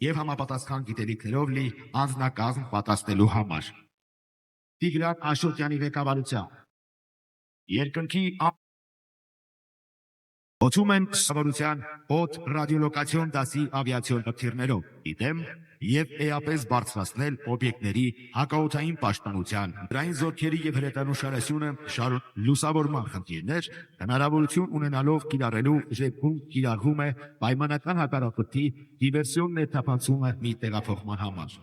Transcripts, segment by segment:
եւ համապատասխան գիտելիքներով լի անձնակազմ պատրաստելու համար։ Տիգրան Աշոտյանի ղեկավարությամբ երկնքի օծում են սովորության օդ ռադիոլոկացիոն դասի ավիացիոն հրթիռներով, իդեմ եւ էապես բարձրացնել օբյեկտների հակաօդային պաշտպանության, դրային զորքերի եւ հրետանուշարությունը լուսավորման խնդիրներ, հնարավորություն ունենալով կիրառելու ժեփում կիրառվում է պայմանական հակառակորդի դիվերսիոն ներթափանցումը մի տեղափոխման համար։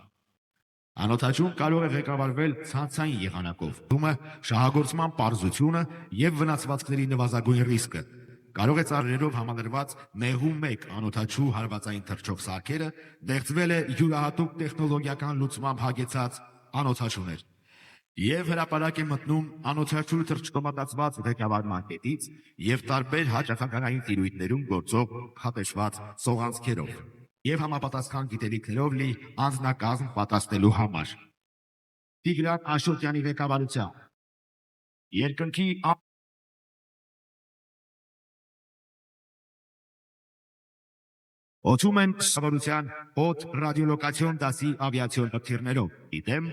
Անօթաչուն կարող է ղեկավարվել ցանցային եղանակով, դումը շահագործման պարզությունը եւ վնասվածքների նվազագույն ռիսկը։ Կարող է ծառայելով համալրված մեղու 1 անօթաչու հարվածային թռչող սարքերը դեղծվել է յուրահատուկ տեխնոլոգիական լուծմամբ հագեցած անօթաչուներ։ Եվ հրապարակ է մտնում անօթաչու թռչկոմատացված ղեկավարման կետից եւ տարբեր հաճախականային տիրույթներում գործող հատեշված սողանցքերով եւ համապատասխան գիտելիքներով լի անձնակազմ պատրաստելու համար։ Տիգրան Աշոտյանի ղեկավարությամբ երկնքի օծում են սովորության օդ ռադիոլոկացիոն դասի ավիացիոն հրթիռներով, իդեմ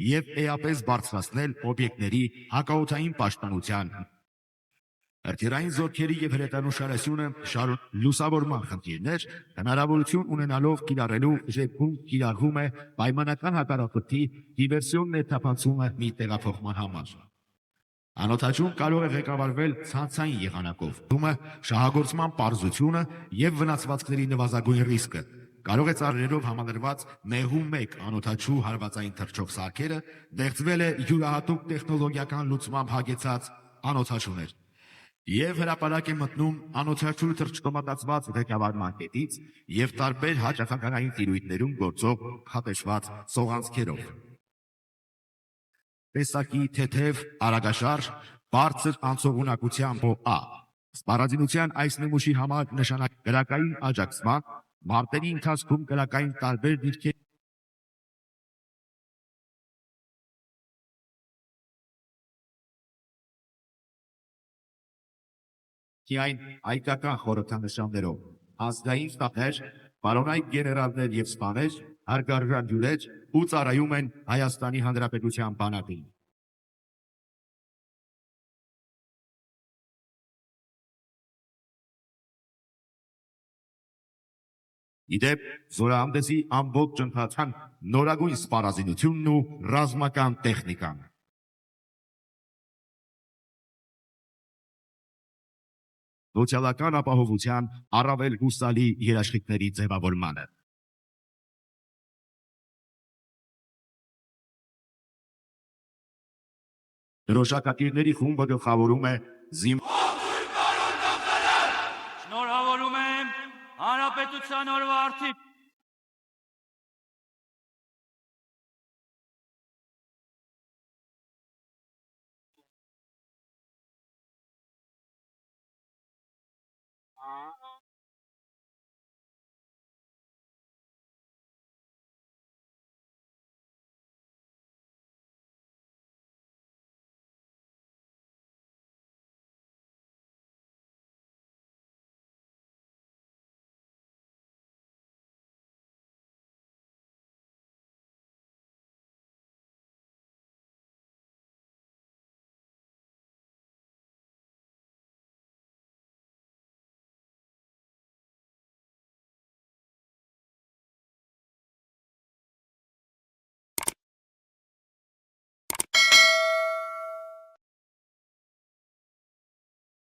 եւ էապես բարձրացնել օբյեկտների հակաօդային պաշտպանության, հրթիռային զորքերի եւ հրետանուշարությունը լուսավորման խնդիրներ, հնարավորություն ունենալով կիրառելու ժեփում կիրառվում է պայմանական հակառակորդի դիվերսիոն ներթափանցումը մի տեղափոխման համար։ Անօթաչուն կարող է ղեկավարվել ցանցային եղանակով, դումը շահագործման պարզությունը եւ վնասվածքների նվազագույն ռիսկը։ Կարող է ծառայելով համալրված մեղու 1 անօթաչու հարվածային թռչող սարքերը դեղծվել է յուրահատուկ տեխնոլոգիական լուծմամբ հագեցած անօթաչուներ։ Եվ հրապարակ է մտնում անօթաչու թռչկոմատացված ղեկավարման կետից եւ տարբեր հաճախականային տիրույթներում գործող հատեշված սողանցքերով։ Տեսակի թեթև, արագաշարժ, բարձր անցողունակությամբ ՕԱ։ Սպառազինության այս նմուշի համար նշանակ կրակային աջակցման, մարտերի ընթացքում կրակային տարբեր դիրքեր այն հայկական խորհրդանշաններով, ազգային շտաբներ, պարոնայք գեներալներ եւ սպաներ, հարգարժան հյուրեր ու ծառայում են Հայաստանի Հանրապետության բանակին։ Իդեպ զորահանդեսի ամբողջ ընթացան նորագույն սպառազինությունն ու ռազմական տեխնիկան։ Սոցիալական ապահովության առավել հուսալի երաշխիքների ձևավորմանը։ Դրոշակակիրների խումբը գլխավորում է Շնորհավորում եմ Հանրապետության օրվա արդիվ